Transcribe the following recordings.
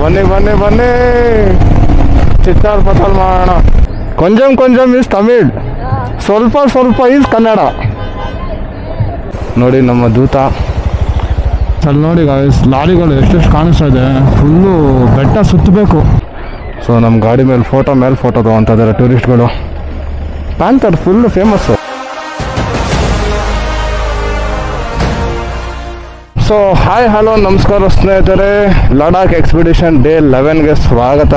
ಬನ್ನಿ ಬನ್ನಿ ಬನ್ನಿ ಚಿತ್ತಾರ್ ಪತಾಲ್ ಮಾಡೋಣ. ಕೊಂಚಂ ಕೊಂಚಂ ಈಸ್ ತಮಿಳ್, ಸ್ವಲ್ಪ ಸ್ವಲ್ಪ ಈಸ್ ಕನ್ನಡ. ನೋಡಿ ನಮ್ಮ ದೂತ ಅಲ್ಲಿ ನೋಡಿ ಗಾಯ್ಸ್, ಲಾರಿಗಳು ಎಷ್ಟೆಷ್ಟು ಕಾಣಿಸ್ತಾ ಇದೆ. ಫುಲ್ಲು ಬೆಟ್ಟ ಸುತ್ತಬೇಕು. ಸೊ ನಮ್ಮ ಗಾಡಿ ಮೇಲೆ ಫೋಟೋ ತೊಗೊತಾ ಇದ್ದಾರೆ ಟೂರಿಸ್ಟ್ಗಳು. Panther full famous. So hi hello ನಮಸ್ಕಾರ ಸ್ನೇಹಿತರೆ, ಲಡಾಖ್ ಎಕ್ಸ್ಪಿಡಿಷನ್ ಡೇ 11ಗೆ ಸ್ವಾಗತ.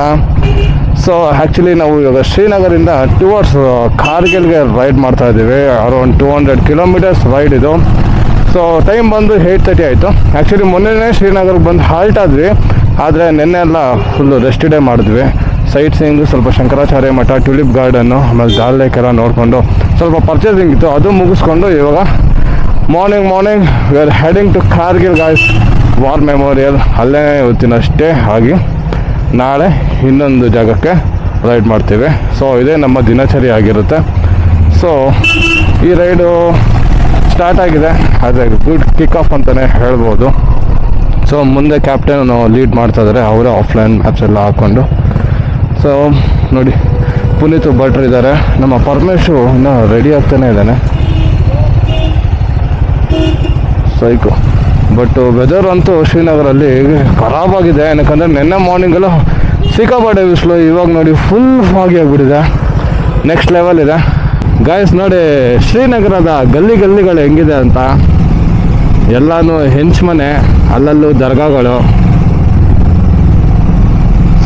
ಸೊ ಆ್ಯಕ್ಚುಲಿ ನಾವು ಇವಾಗ ಶ್ರೀನಗರಿಂದ ಟುವರ್ಡ್ಸ್ ಕಾರ್ಗಿಲ್ಗೆ ರೈಡ್ ಮಾಡ್ತಾ ಇದ್ದೀವಿ. ಅರೌಂಡ್ 200 ಕಿಲೋಮೀಟರ್ಸ್ ರೈಡ್ ಇದು. ಸೊ ಟೈಮ್ ಬಂದು 8:30 ಆಯಿತು. ಆ್ಯಕ್ಚುಲಿ ಮೊನ್ನೆನೇ ಶ್ರೀನಗರ್ಗೆ ಬಂದು ಹಾಲ್ಟ್ ಆದ್ವಿ, ಆದರೆ ನಿನ್ನೆ ಎಲ್ಲ ಫುಲ್ಲು ರೆಸ್ಟ್ ಡೇ ಮಾಡಿದ್ವಿ. ಸೈಟ್ ಸೀಯಿಂಗು, ಸ್ವಲ್ಪ ಶಂಕರಾಚಾರ್ಯ ಮಠ, ಟ್ಯೂಲಿಪ್ ಗಾರ್ಡನ್ನು, ಆಮೇಲೆ ಡಾಲ್ ಲೇಕ್ ಎಲ್ಲ ನೋಡಿಕೊಂಡು ಸ್ವಲ್ಪ ಪರ್ಚೇಸಿಂಗ್ ಇತ್ತು, ಅದು ಮುಗಿಸ್ಕೊಂಡು ಇವಾಗ morning we are heading to Kargil guys, war memorial. ಅಲ್ಲೇ ಇವತ್ತಿನಷ್ಟೇ ಆಗಿ ನಾಳೆ ಇನ್ನೊಂದು ಜಾಗಕ್ಕೆ ರೈಡ್ ಮಾಡ್ತೀವಿ. ಸೊ ಇದೇ ನಮ್ಮ ದಿನಚರಿ ಆಗಿರುತ್ತೆ. ಸೊ ಈ ರೈಡು ಸ್ಟಾರ್ಟ್ ಆಗಿದೆ, ಅದೇ ಗುಡ್ ಕಿಕ್ ಆಫ್ ಅಂತಲೇ ಹೇಳ್ಬೋದು. ಸೊ ಮುಂದೆ ಕ್ಯಾಪ್ಟನ್ ಲೀಡ್ ಮಾಡ್ತಾಯಿದ್ದಾರೆ, ಅವರೇ ಆಫ್ಲೈನ್ ಮ್ಯಾಪ್ಸ್ ಎಲ್ಲ ಹಾಕ್ಕೊಂಡು. ಸೊ ನೋಡಿ ಪುನೀತ್ ಭಟ್ರು ಇದ್ದಾರೆ, ನಮ್ಮ ಪರಮೇಶು ಇನ್ನೂ ರೆಡಿ ಆಗ್ತಾನೆ ಇದ್ದಾನೆ. ಸೈಕು. ಬಟ್ ವೆದರ್ ಅಂತೂ ಶ್ರೀನಗರಲ್ಲಿ ಖರಾಬಾಗಿದೆ. ಏನಕ್ಕಂದರೆ ನಿನ್ನೆ ಮಾರ್ನಿಂಗೆಲ್ಲ ಸಿಕ್ಕಾಪಟ್ಟೆ ಬಿಸಿಲು, ಇವಾಗ ನೋಡಿ ಫುಲ್ ಫಾಗಿ ಆಗಿಬಿಟ್ಟಿದೆ. ನೆಕ್ಸ್ಟ್ ಲೆವೆಲ್ ಇದೆ ಗಾಯ್ಸ್. ನೋಡಿ ಶ್ರೀನಗರದ ಗಲ್ಲಿಗಳು ಹೆಂಗಿದೆ ಅಂತ. ಎಲ್ಲನೂ ಹೆಂಚು ಮನೆ, ಅಲ್ಲಲ್ಲೂ ದರ್ಗಾಗಳು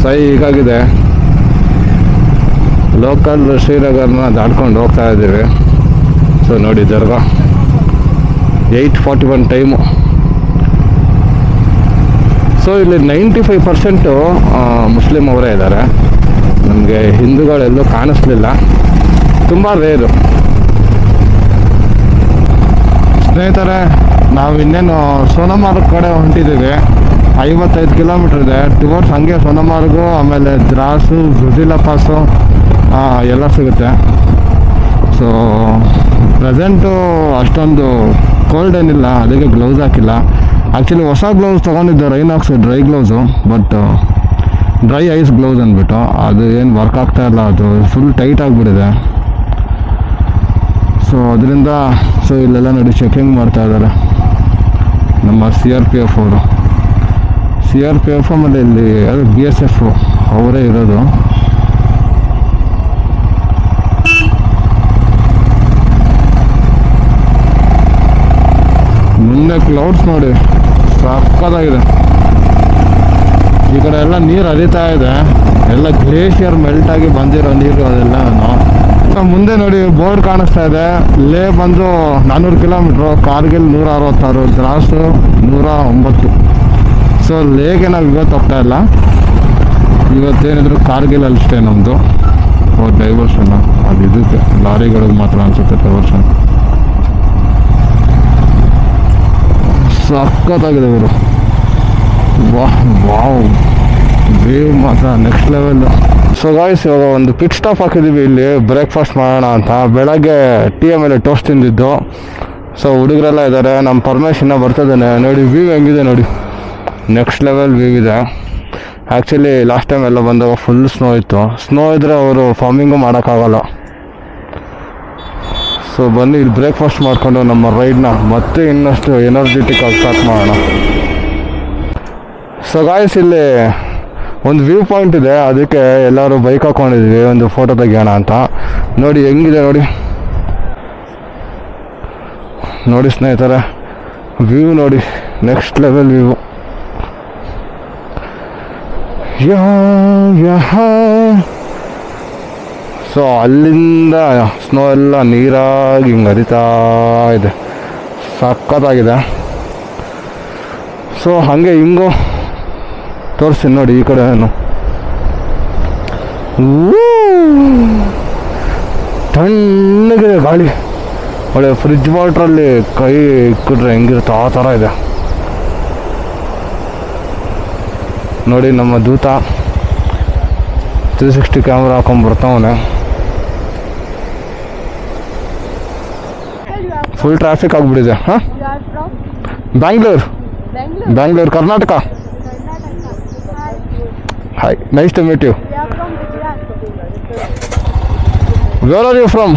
ಹೀಗಾಗಿದೆ. ಲೋಕಲ್ ಶ್ರೀನಗರ್ನ ದಾಟ್ಕೊಂಡು ಹೋಗ್ತಾ ಇದ್ದೀವಿ. ಸೊ ನೋಡಿ ದರ್ಗಾ 8:41 ಟೈಮು. ಸೊ ಇಲ್ಲಿ 95% ಮುಸ್ಲಿಮ್ ಅವರೇ ಇದ್ದಾರೆ. ನಮಗೆ ಹಿಂದೂಗಳೆಲ್ಲೂ ಕಾಣಿಸ್ಲಿಲ್ಲ, ತುಂಬ ರೇರು. ಸ್ನೇಹಿತರೆ, ನಾವು ಇನ್ನೇನು ಸೋನಮಾರ್ಗ್ ಕಡೆ ಹೊಂಟಿದ್ದೀವಿ. 55 ಕಿಲೋಮೀಟ್ರ್ ಇದೆ ಟುವರ್ಡ್ಸ್. ಹಂಗೆ ಸೋನಮಾರ್ಗು, ಆಮೇಲೆ ದ್ರಾಸು, ಜುಜಿಲಾ ಪಾಸು ಎಲ್ಲ ಸಿಗುತ್ತೆ. ಸೊ ಪ್ರೆಸೆಂಟು ಅಷ್ಟೊಂದು ಕೋಲ್ಡ್ ಏನಿಲ್ಲ, ಅದಕ್ಕೆ ಗ್ಲೌಸ್ ಹಾಕಿಲ್ಲ. ಆ್ಯಕ್ಚುಲಿ ಹೊಸ ಗ್ಲೌಸ್ ತೊಗೊಂಡಿದ್ದೆ, Rynox dry gloves, but dry ice gloves ಅಂದ್ಬಿಟ್ಟು ಅದು ಏನು ವರ್ಕ್ ಆಗ್ತಾ ಇಲ್ಲ, ಅದು ಫುಲ್ ಟೈಟ್ ಆಗಿಬಿಟ್ಟಿದೆ. ಸೊ ಅದರಿಂದ ಇಲ್ಲೆಲ್ಲ ನೋಡಿ ಚೆಕಿಂಗ್ ಮಾಡ್ತಾ ಇದ್ದಾರೆ ನಮ್ಮ CRPF ಅವರು. CRPF ಆಮೇಲೆ ಇಲ್ಲಿ ಅದು BSF ಅವರೇ ಇರೋದು. ಮುಂದೆ ಕ್ಲೌಡ್ಸ್ ನೋಡಿ ಸಕ್ಕತ್ತಾಗಿದೆ. ಈ ಕಡೆ ಎಲ್ಲ ನೀರು ಹರಿತಾ ಇದೆ, ಎಲ್ಲ ಗ್ಲೇಷಿಯರ್ ಮೆಲ್ಟ್ ಆಗಿ ಬಂದಿರೋ ನೀರು ಅದೆಲ್ಲ. ಮುಂದೆ ನೋಡಿ ಬೋರ್ಡ್ ಕಾಣಿಸ್ತಾ ಇದೆ. ಲೇ ಬಂದು 400 ಕಿಲೋಮೀಟ್ರು, ಕಾರ್ಗಿಲ್ 166, ದ್ರಾಸು 109. ಸೊ ಲೇಗೆ ನಾವು ಇವತ್ತು ಹೋಗ್ತಾ ಇಲ್ಲ, ಇವತ್ತೇನಿದ್ರು ಕಾರ್ಗಿಲ್ ಅಷ್ಟೇ ನಮ್ಮದು ಡೈವರ್ಷನ್. ಅದು ಇದಕ್ಕೆ ಲಾರಿಗಳಿಗೆ ಮಾತ್ರ ಅನಿಸುತ್ತೆ ಡೈವರ್ಷನ್. ಸಕ್ಕತ್ತಾಗಿದೆ ಇವರು. ವಾವ್ ವೇವ್ ಮಾತ್ರ ನೆಕ್ಸ್ಟ್ ಲೆವೆಲ್. ಸೊ ಗಾಯ್ಸ್, ಇವಾಗ ಒಂದು ಪಿಟ್ ಸ್ಟಾಪ್ ಹಾಕಿದ್ದೀವಿ ಇಲ್ಲಿ ಬ್ರೇಕ್ಫಾಸ್ಟ್ ಮಾಡೋಣ ಅಂತ. ಬೆಳಗ್ಗೆ ಟೀ ಆಮೇಲೆ ಟೋಸ್ಟ್ ತಿಂದಿದ್ದು. ಸೊ ಹುಡುಗರೆಲ್ಲ ಇದ್ದಾರೆ, ನಮ್ಮ ಪರ್ಮಿಷನ್ನ ಬರ್ತಿದ್ದಾನೆ. ನೋಡಿ ವ್ಯೂ ಹೆಂಗಿದೆ ನೋಡಿ, ನೆಕ್ಸ್ಟ್ ಲೆವೆಲ್ ವ್ಯೂ ಇದೆ. ಆ್ಯಕ್ಚುಲಿ ಲಾಸ್ಟ್ ಟೈಮ್ ಎಲ್ಲ ಬಂದಾಗ ಫುಲ್ ಸ್ನೋ ಇತ್ತು. ಸ್ನೋ ಇದ್ದರೆ ಅವರು ಫಾರ್ಮಿಂಗು ಮಾಡೋಕ್ಕಾಗಲ್ಲ. ಸೊ ಬನ್ನಿ ಇಲ್ಲಿ ಬ್ರೇಕ್ಫಾಸ್ಟ್ ಮಾಡಿಕೊಂಡು ನಮ್ಮ ರೈಡ್ನ ಮತ್ತೆ ಇನ್ನಷ್ಟು ಎನರ್ಜೆಟಿಕ್ ಆಗಿ ಸ್ಟಾರ್ಟ್ ಮಾಡೋಣ. ಸೊ ಗಾಯ್ಸ್, ಇಲ್ಲಿ ಒಂದು ವ್ಯೂ ಪಾಯಿಂಟ್ ಇದೆ, ಅದಕ್ಕೆ ಎಲ್ಲರೂ ಬೈಕ್ ಹಾಕ್ಕೊಂಡಿದ್ವಿ ಒಂದು ಫೋಟೋ ತೆಗಿಯೋಣ ಅಂತ. ನೋಡಿ ಹೆಂಗಿದೆ ನೋಡಿ, ನೋಡಿ ಸ್ನೇಹಿತರೆ ವ್ಯೂ ನೋಡಿ, ನೆಕ್ಸ್ಟ್ ಲೆವೆಲ್ ವ್ಯೂ. ಸೊ ಅಲ್ಲಿಂದ ಸ್ನೋ ಎಲ್ಲ ನೀರಾಗಿ ಹಿಂಗೆ ಹರಿತಾ ಇದೆ, ಸಕ್ಕತ್ತಾಗಿದೆ. ಸೊ ಹಾಗೆ ಹಿಂಗು ತೋರಿಸ್ತೀನಿ ನೋಡಿ ಈ ಕಡೆ. ತಣ್ಣಗಿದೆ ಗಾಳಿ, ಒಳ್ಳೆ ಫ್ರಿಜ್ ವಾಟ್ರಲ್ಲಿ ಕೈ ಇಕ್ಕಿಟ್ರೆ ಹೆಂಗಿರುತ್ತೆ ಆ ಥರ ಇದೆ ನೋಡಿ. ನಮ್ಮ ದೂತ 360 ಕ್ಯಾಮ್ರಾ ಹಾಕೊಂಡ್ಬರ್ತಾವನೆ. ಫುಲ್ ಟ್ರಾಫಿಕ್ ಆಗಿಬಿಟ್ಟಿದೆ. ಹಾಂ, Bangalore Karnataka. Hi, nice to meet you. We are from Gujarat. Where are you from?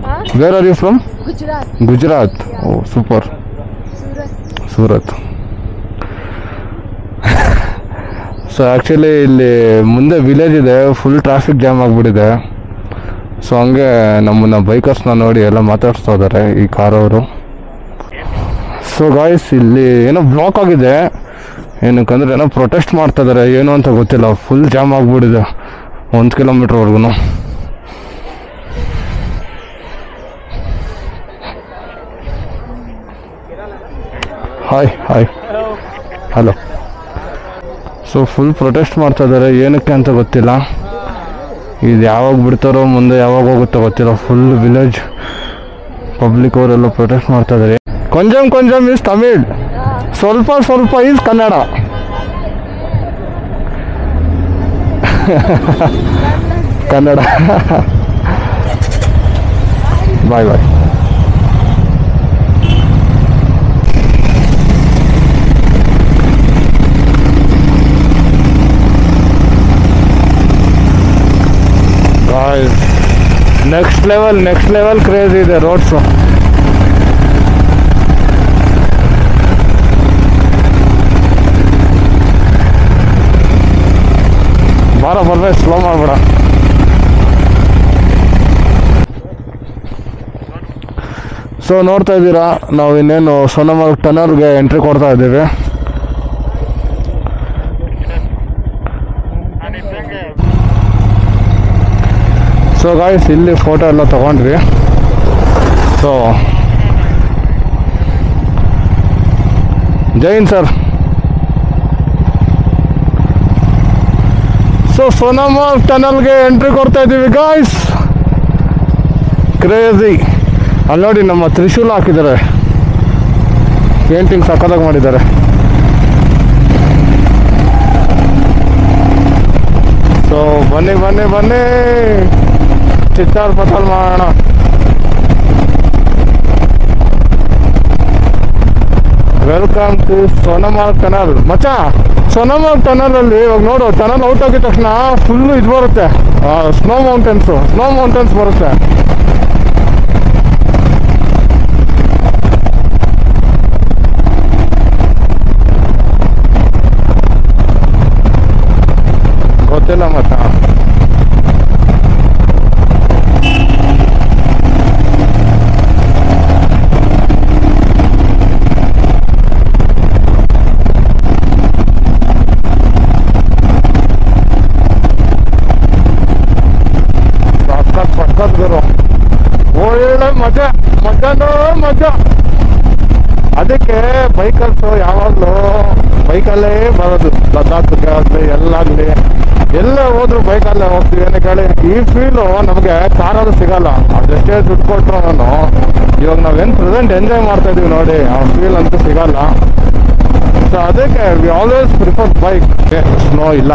Huh? Where are you from? Gujarat. Gujarat. Oh, super. Surat. Surat. So actually ಇಲ್ಲಿ ಮುಂದೆ ವಿಲೇಜ್ ಇದೆ, ಫುಲ್ ಟ್ರಾಫಿಕ್ ಜಾಮ್ ಆಗಿಬಿಟ್ಟಿದೆ. So ಹಂಗೆ ನಮ್ಮನ್ನು ಬೈಕರ್ಸ್ನ ನೋಡಿ ಎಲ್ಲ ಮಾತಾಡ್ಸ್ತಾ ಇದ್ದಾರೆ ಈ ಕಾರವರು. ಸೊ ಗಾಯ್ಸ್ ಇಲ್ಲಿ ಏನೋ ಬ್ಲಾಕ್ ಆಗಿದೆ, ಏನಕ್ಕಂದ್ರೆ ಏನೋ ಪ್ರೊಟೆಸ್ಟ್ ಮಾಡ್ತಾ ಇದ್ದಾರೆ, ಏನು ಅಂತ ಗೊತ್ತಿಲ್ಲ. ಫುಲ್ ಜಾಮ್ ಆಗಿಬಿಟ್ಟಿದೆ 1 ಕಿಲೋಮೀಟ್ರ್ವರೆಗೂ. Hi hi hello. So full protest ಮಾಡ್ತಾ ಇದ್ದಾರೆ, ಏನಕ್ಕೆ ಅಂತ ಗೊತ್ತಿಲ್ಲ. ಇದು ಯಾವಾಗ ಬಿಡ್ತಾರೋ, ಮುಂದೆ ಯಾವಾಗ ಹೋಗುತ್ತೋ ಗೊತ್ತಿಲ್ಲ. ಫುಲ್ ವಿಲೇಜ್ ಪಬ್ಲಿಕ್ ಅವರೆಲ್ಲ ಪ್ರೊಟೆಸ್ಟ್ ಮಾಡ್ತಾ ಇದ್ದಾರೆ. ಕೊಂಚಂ ಈಸ್ ತಮಿಳ್, ಸ್ವಲ್ಪ is Kannada. Kannada. Bye. Next level craze ಇದೆ ರೋಡ್ಸು. ಬರ್ಬೇಕು, ಸ್ಲೋ ಮಾಡ್ಬೇಡ. ಸೊ ನೋಡ್ತಾ ಇದ್ದೀರಾ, ನಾವು ಇನ್ನೇನು ಸೋನಮಾರ್ಗ್ ಟನಲ್ಗೆ ಎಂಟ್ರಿ ಕೊಡ್ತಾ ಇದ್ದೀವಿ. ಸೊ ಗಾಯ್ಸ್ ಇಲ್ಲಿ ಫೋಟೋ ಎಲ್ಲ ತೊಗೊಂಡ್ವಿ. So Jain sir. So Sonamarg ಟನಲ್ಗೆ ಎಂಟ್ರಿ ಕೊಡ್ತಾ ಇದ್ದೀವಿ ಗಾಯ್ಸ್. ಕ್ರೇಜಿ. ಅಲ್ಲಿ ನೋಡಿ ನಮ್ಮ ತ್ರಿಶೂಲ ಹಾಕಿದ್ದಾರೆ, ಪೇಂಟಿಂಗ್ ಸಕ್ಕತ್ತಾಗಿ ಮಾಡಿದ್ದಾರೆ. ಸೊ ಬನ್ನಿ ಚಿತ್ತಾರ್ ಪತಾಲ್ ಮಾಡೋಣ. Welcome to Sonamarg tunnel. ಮಚ್ಚಾ, ಸೋನಮಾರ್ಗ್ ಟನಲಲ್ಲಿ ಇವಾಗ ನೋಡು, ಟನಲ್ ಔಟ್ ಆಗಿದ ತಕ್ಷಣ ಫುಲ್ಲು ಇದು ಬರುತ್ತೆ, ಸ್ನೋ ಮೌಂಟೇನ್ಸ್ ಬರುತ್ತೆ. ಗೊತ್ತಿಲ್ಲ ಮಚ್ಚ. ಸಖತ್ ಗುರು, ಒಳ್ಳೆ ಮಜಾ. ಅದಕ್ಕೆ ಬೈಕರ್ಸು ಯಾವಾಗಲೂ ಬೈಕಲ್ಲೇ ಬರೋದು. ಲದ್ದಾಖ್ಗೆ ಆಗಲಿ ಎಲ್ಲಾಗಲಿ ಎಲ್ಲೇ ಹೋದ್ರು ಬೈಕಲ್ಲೇ ಹೋಗ್ತೀವಿ. ಏನಕ್ಕೆ ಹೇಳಿ, ಈ ಫೀಲು ನಮಗೆ ಕಾರಲ್ಲಿ ಸಿಗಲ್ಲ. ಅದೆಷ್ಟೇ ದುಡ್ಡು ಕೊಟ್ಟರು ಇವಾಗ ನಾವೇನು ಪ್ರೆಸೆಂಟ್ ಎಂಜಾಯ್ ಮಾಡ್ತಾ ಇದೀವಿ ನೋಡಿ, ಆ ಫೀಲ್ ಅಂತೂ ಸಿಗಲ್ಲ. ಸೊ ಅದಕ್ಕೆ we always prefer bike. Snow ಇಲ್ಲ,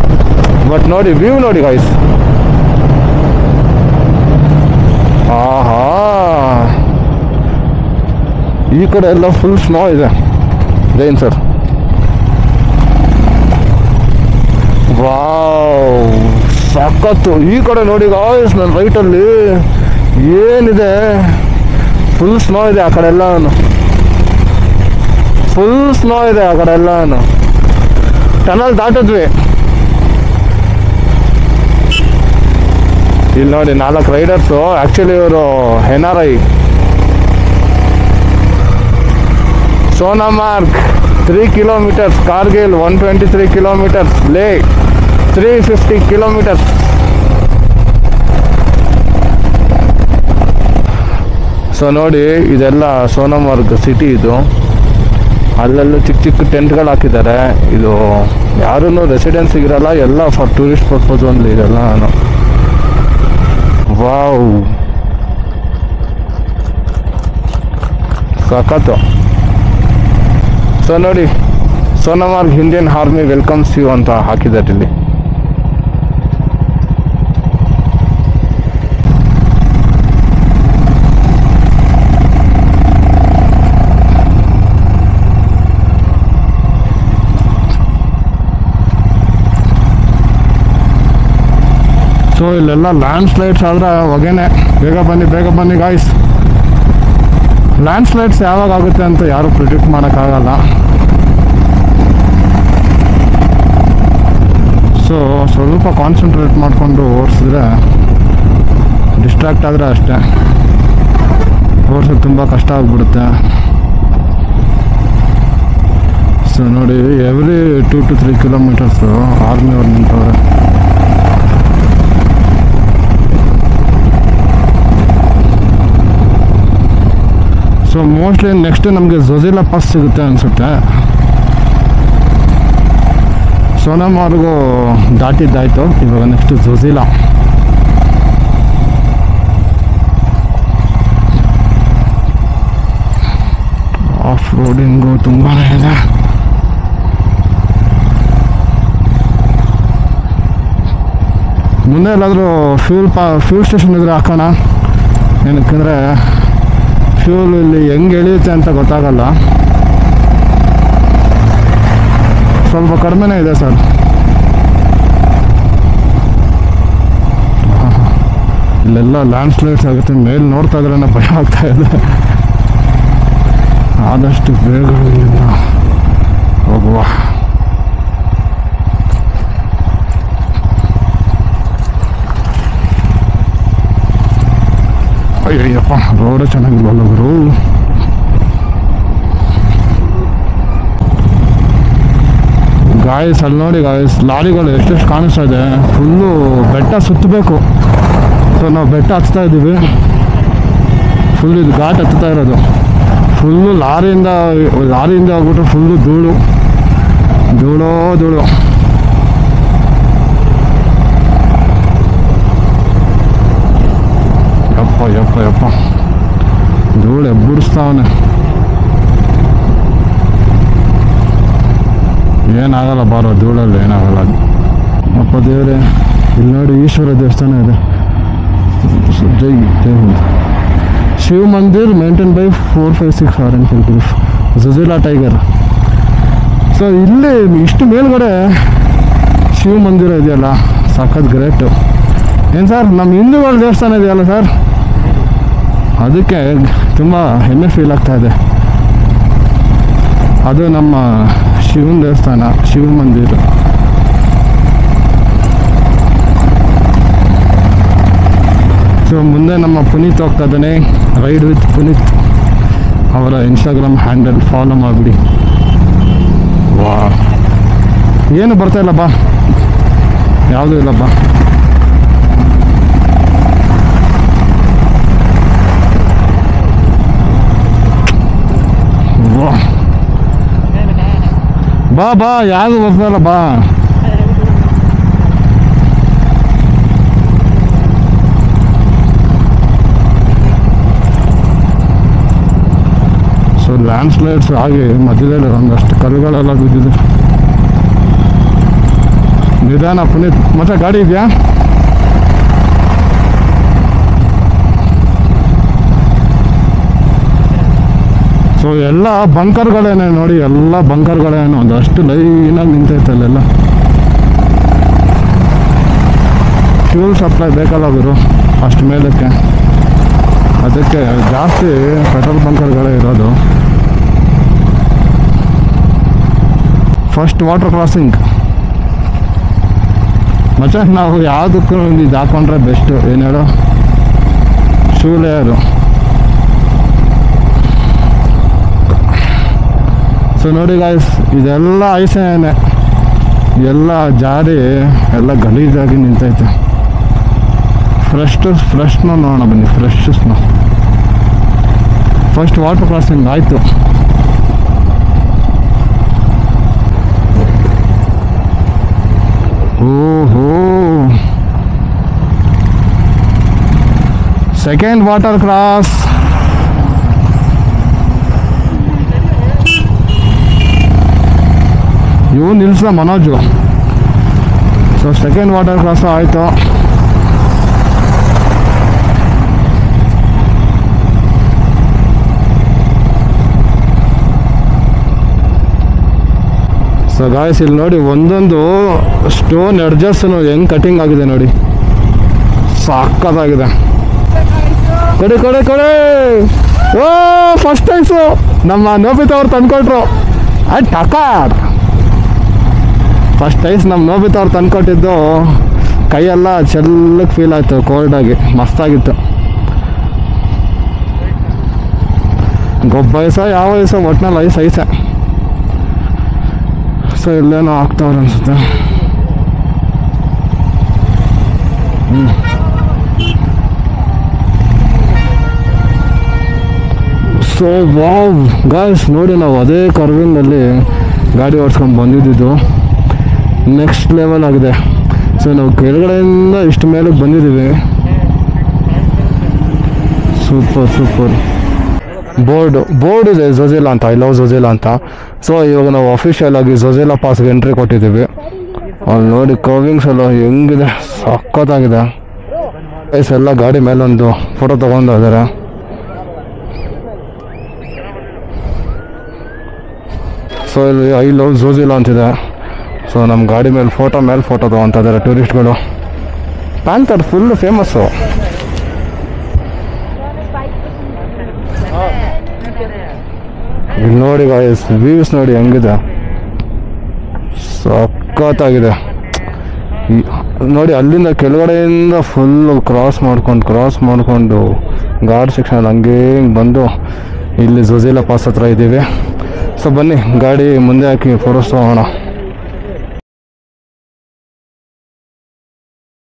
ಬಟ್ ನೋಡಿ ವ್ಯೂ ನೋಡಿ ಗೈಸ್. ಆಹಾ, ಈ ಕಡೆ ಎಲ್ಲ ಫುಲ್ ಸ್ನೋ ಇದೆ. ಜೈನ್ ಸರ್, ವಾವ್ ಸಖತ್ತು. ಈ ಕಡೆ ನೋಡಿ ಗಾಯ್ಸ್, ನನ್ನ ರೈಟಲ್ಲಿ ಏನಿದೆ, ಫುಲ್ ಸ್ನೋ ಇದೆ ಆ ಕಡೆ ಎಲ್ಲ. ಫುಲ್ ಸ್ನೋ ಇದೆ ಆ ಕಡೆ ಎಲ್ಲ. ಟನಲ್ ದಾಟಿದ್ವಿ. ಇಲ್ಲಿ ನೋಡಿ 4 ರೈಡರ್ಸು. ಆ್ಯಕ್ಚುಲಿ ಇವರು NRI. ಸೋನಮಾರ್ಗ್ 3 ಕಿಲೋಮೀಟರ್ಸ್, ಕಾರ್ಗಿಲ್ 123 ಕಿಲೋಮೀಟರ್ಸ್, ಲೇ 350 ಕಿಲೋಮೀಟರ್ಸ್. ಸೊ ನೋಡಿ, ಇದೆಲ್ಲ ಸೋನಮಾರ್ಗ್ ಸಿಟಿ. ಇದು ಅಲ್ಲೆಲ್ಲ ಚಿಕ್ಕ ಟೆಂಟ್ಗಳು ಹಾಕಿದ್ದಾರೆ. ಇದು ಯಾರೂ ರೆಸಿಡೆನ್ಸಿಗೆ ಇರಲ್ಲ, ಎಲ್ಲ ಫಾರ್ ಟೂರಿಸ್ಟ್ ಪರ್ಪಸ್ ಓನ್ಲಿ ಇದೆಲ್ಲ. ವಾವ್ ಸಖತ್ತು. ಸೊ ನೋಡಿ, ಸೋನಮಾರ್ಗ್ ಇಂಡಿಯನ್ ಆರ್ಮಿ ವೆಲ್ಕಮ್ಸ್ ಯು ಅಂತ ಹಾಕಿದ್ದಾರೆ ಇಲ್ಲಿ. ಸೊ ಇಲ್ಲೆಲ್ಲ ಲ್ಯಾಂಡ್ ಸ್ಲೈಡ್ಸ್ ಆದರೆ ಹೊಗೆನೆ. ಬೇಗ ಬನ್ನಿ ಗಾಯ್ಸ್. ಲ್ಯಾಂಡ್ ಸ್ಲೈಡ್ಸ್ ಯಾವಾಗ ಆಗುತ್ತೆ ಅಂತ ಯಾರು ಪ್ರಿಡಿಕ್ಟ್ ಮಾಡೋಕ್ಕಾಗಲ್ಲ. ಸೊ ಸ್ವಲ್ಪ ಕಾನ್ಸಂಟ್ರೇಟ್ ಮಾಡಿಕೊಂಡು ಓಡಿಸಿದ್ರೆ, ಡಿಸ್ಟ್ರಾಕ್ಟ್ ಆದರೆ ಅಷ್ಟೇ ಓಡಿಸೋದು ತುಂಬ ಕಷ್ಟ ಆಗಿಬಿಡುತ್ತೆ. ಸೊ ನೋಡಿ, ಎವ್ರಿ 2 to 3 ಕಿಲೋಮೀಟರ್ಸು ಆರ್ಮಿಯವ್ರು ನಿಂತವ್ರೆ. ಸೊ ಮೋಸ್ಟ್ಲಿ ನೆಕ್ಸ್ಟ್ ನಮಗೆ ಝೊಜಿಲಾ ಪಾಸ್ ಸಿಗುತ್ತೆ ಅನಿಸುತ್ತೆ. ಸೋನಾಮಾರ್ಗು ದಾಟಿದ್ದಾಯಿತು, ಇವಾಗ ನೆಕ್ಸ್ಟ್ ಝೊಜಿಲಾ. ಆಫ್ ರೋಡಿಂಗು ತುಂಬಾ ಇದೆ. ಮುಂದೆ ಎಲ್ಲಾದರೂ ಫ್ಯೂಲ್ ಸ್ಟೇಷನ್ ಇದ್ರೆ ಹಾಕೋಣ. ಏನಕ್ಕೆಂದರೆ ಫ್ಯೂಲ್ ಇಲ್ಲಿ ಹೆಂಗೆ ಇಳಿಯುತ್ತೆ ಅಂತ ಗೊತ್ತಾಗಲ್ಲ. ಸ್ವಲ್ಪ ಕಡಿಮೆನೇ ಇದೆ ಸರ್. ಇಲ್ಲೆಲ್ಲ ಲ್ಯಾಂಡ್ ಸ್ಲೈಡ್ಸ್ ಆಗುತ್ತೆ. ಮೇಲೆ ನೋಡ್ತಾ ಇದ್ರೇ ಭಯ ಆಗ್ತಾ ಇದೆ. ಆದಷ್ಟು ಬೇಗ ಇಲ್ಲಿಂದ ಹೋಗುವ. ಅಯ್ಯಪ್ಪ, ರೋಡೇ ಚೆನ್ನಾಗಿಲ್ವಲ್ಲ ಗುರು. ಗಾಯಸ್ ಅಲ್ಲಿ ನೋಡಿ ಗಾಯಸ್, ಲಾರಿಗಳು ಎಷ್ಟೆಷ್ಟು ಕಾಣಿಸ್ತಾ ಇದೆ. ಫುಲ್ಲು ಬೆಟ್ಟ ಸುತ್ತಬೇಕು. ಸೊ ನಾವು ಬೆಟ್ಟ ಹತ್ತಾ ಇದ್ದೀವಿ. ಫುಲ್ ಇದು ಘಾಟ್ ಹತ್ತಾ ಇರೋದು. ಫುಲ್ಲು ಲಾರಿಯಿಂದ ಹೋಗ್ಬಿಟ್ರೆ ಫುಲ್ಲು ಧೂಳು. ಯಪ್ಪ ಧೂಳು ಎಬ್ಬುಡಿಸ್ತಾವನೆ. ಏನಾಗಲ್ಲ ಬಾರೋ, ಧೂಳಲ್ಲಿ ಏನಾಗಲ್ಲ. ಅಪ್ಪ ದೇವರೇ, ಇಲ್ಲಿ ನೋಡಿ ಈಶ್ವರ ದೇವಸ್ಥಾನ ಇದೆ. ಜೈ ಹಿಂದ್. ಶಿವ ಮಂದಿರ್ maintain by 456 orange group, Zojila tiger. So ಇಲ್ಲಿ ಇಷ್ಟು ಮೇಲ್ಗಡೆ ಶಿವ ಮಂದಿರ ಇದೆಯಲ್ಲ, ಸಖತ್ ಗ್ರೇಟು. ಏನು ಸರ್, ನಮ್ಮ ಹಿಂದೂಗಳ ದೇವಸ್ಥಾನ ಇದೆಯಲ್ಲ ಸರ್, ಅದಕ್ಕೆ ತುಂಬ ಹೆಮ್ಮೆ ಫೀಲ್ ಆಗ್ತಾ ಇದೆ. ಅದು ನಮ್ಮ ಶಿವನ ದೇವಸ್ಥಾನ, ಶಿವ ಮಂದಿರ. ಸೊ ಮುಂದೆ ನಮ್ಮ ಪುನೀತ್ ಹೋಗ್ತಾ ಇದ್ದಾನೆ, ರೈಡ್ ವಿತ್ ಪುನೀತ್. ಅವರ ಇನ್ಸ್ಟಾಗ್ರಾಮ್ ಹ್ಯಾಂಡಲ್ ಫಾಲೋ ಮಾಡಿಬಿಡಿ. ವಾ, ಏನು ಬರ್ತಾಯಿಲ್ಲ ಬಾ, ಯಾವುದೂ ಇಲ್ಲ ಬಾ. ಬಾ ಯಾವುದು ಬರ್ತಾಯಿಲ್ಲ ಬಾ. ಸೊ ಲ್ಯಾಂಡ್ ಸ್ಲೈಡ್ಸ್ ಆಗಿ ಮಧ್ಯದಲ್ಲಿ ಒಂದಷ್ಟು ಕಲ್ಲುಗಳೆಲ್ಲ ಬಿದ್ದಿದೆ. ನಿಧಾನ ಪುನೀತ್. ಮತ್ತೆ ಗಾಡಿ ಇದೆಯಾ? ಸೊ ಎಲ್ಲ ಬಂಕರ್ಗಳೇನೆ ನೋಡಿ, ಎಲ್ಲ ಬಂಕರ್ಗಳೇನು ಒಂದಷ್ಟು ಲೈನಾಗಿ ನಿಂತೈತೆ ಅಲ್ಲೆಲ್ಲ. ಫ್ಯೂಲ್ ಸಪ್ಲೈ ಬೇಕಲ್ಲ ಗುರು ಅಷ್ಟು ಮೇಲಕ್ಕೆ, ಅದಕ್ಕೆ ಜಾಸ್ತಿ ಪೆಟ್ರೋಲ್ ಬಂಕರ್ಗಳೇ ಇರೋದು. First water crossing. ಮತ್ತೆ ನಾವು ಯಾವುದಕ್ಕೂ ಇದು ಹಾಕೊಂಡ್ರೆ ಬೆಸ್ಟು, ಏನು ಹೇಳೋ, ಶೂ ಲೇಯರು. ಸೊ ನೋಡಿ ಗಾಯ್ಸ್, ಇದೆಲ್ಲ ಐಸೇನೆ, ಎಲ್ಲ ಜಾರಿ ಎಲ್ಲ ಗಲೀಜಾಗಿ ನಿಂತೈತೆ. ಫ್ರೆಶ್ನ ನೋಡೋಣ ಬನ್ನಿ, ಫ್ರೆಶ್ನ. ಫಸ್ಟ್ ವಾಟರ್ ಕ್ರಾಸಿಂಗ್ ಆಯಿತು. ಓಹೋ, ಸೆಕೆಂಡ್ ವಾಟರ್ ಕ್ರಾಸ್. ಇವು ನಿಲ್ಸ ಮನೋಜು. ಸೊ ಸೆಕೆಂಡ್ ವಾಟರ್ ಕ್ರಾಸು ಆಯಿತು. ಸೊ ಗಾಯ್ಸ್ ಇಲ್ಲಿ ನೋಡಿ, ಒಂದೊಂದು ಸ್ಟೋನ್ ಎಡ್ಜಸ್ಸು ಹೆಂಗೆ ಕಟಿಂಗ್ ಆಗಿದೆ ನೋಡಿ. ಸಾಕಾಗಿದೆ. ಕೊಡಿ ಕೊಡಿ ಕೊಡಿ. ಓ ಫಸ್ಟ್ ಐಸು ನಮ್ಮ ನೋಬಿತಾ ಅವ್ರು ತಂದ್ಕೊಟ್ರು. ಟಕಾರ್ ಫಸ್ಟ್ ಐಸ್ ನಮ್ಮ ನೋಬಿತಾ ಅವ್ರು ತಂದ್ಕೊಟ್ಟಿದ್ದು. ಕೈಯೆಲ್ಲ ಚೆಲ್ಲಕ್ಕೆ ಫೀಲ್ ಆಯಿತು, ಕೋಲ್ಡಾಗಿ ಮಸ್ತಾಗಿತ್ತು. ಗೊಬ್ಬ ಐಸ ಯಾವ ಐಸ ಒಟ್ನಲ್ಲಿ ಐಸೆ. ಸೊ ಇಲ್ಲೇನೋ ಆಗ್ತಾವ್ರೆ ಅನ್ಸುತ್ತೆ. ಸೊ ವಾವ್ ಗಾಯ್ಸ್, ನೋಡಿ ನಾವು ಅದೇ ಕರ್ವಿಂಗಲ್ಲಿ ಗಾಡಿ ಓಡಿಸ್ಕೊಂಡು ಬಂದಿದ್ದು. ನೆಕ್ಸ್ಟ್ ಲೆವೆಲ್ ಆಗಿದೆ. ಸೊ ನಾವು ಕೆಳಗಡೆಯಿಂದ ಇಷ್ಟು ಮೇಲೆ ಬಂದಿದ್ದೀವಿ. Super super. ಬೋರ್ಡ್ ಇದೆ ಝೊಜಿಲಾ ಅಂತ, ಐ ಲವ್ ಝೊಜಿಲಾ ಅಂತ. ಸೊ ಇವಾಗ ನಾವು ಅಫಿಷಿಯಲ್ ಆಗಿ ಝೊಜಿಲಾ ಪಾಸ್ಗೆ ಎಂಟ್ರಿ ಕೊಟ್ಟಿದ್ದೀವಿ. ಅಲ್ಲಿ ನೋಡಿ ಕರ್ವಿಂಗ್ಸ್ ಎಲ್ಲ ಹೆಂಗಿದೆ, ಸಖತ್ತಾಗಿದೆ. ಎಲ್ಲ ಗಾಡಿ ಮೇಲೊಂದು ಫೋಟೋ ತೊಗೊಂಡು ಇದ್ದಾರೆ. ಸೊ ಇಲ್ಲಿ ಐ ಲವ್ ಝೊಜಿಲಾ ಅಂತಿದೆ. ಸೊ ನಮ್ಮ ಗಾಡಿ ಮೇಲೆ ಫೋಟೋ ತೊಗೊತಾ ಇದ್ದಾರೆ ಟೂರಿಸ್ಟ್ಗಳು. Panther full famous. ಇಲ್ಲಿ ನೋಡಿ ಗಾಯ್ಸ್, ವ್ಯೂಸ್ ನೋಡಿ ಹೆಂಗಿದೆ, ಸಖತ್ತಾಗಿದೆ. ನೋಡಿ ಅಲ್ಲಿಂದ ಕೆಳಗಡೆಯಿಂದ ಫುಲ್ಲು ಕ್ರಾಸ್ ಮಾಡಿಕೊಂಡು ಘಾಟ್ ಸೆಕ್ಷನ್ ಹಂಗೆ ಹಿಂಗೆ ಬಂದು ಇಲ್ಲಿ ಝೊಜಿಲಾ ಪಾಸ್ ಹತ್ರ ಇದ್ದೀವಿ. ಸೊ ಬನ್ನಿ ಗಾಡಿ ಮುಂದೆ ಹಾಕಿ ಫೋಟೋಸ್ ತೊಗೊಳ್ಳೋಣ.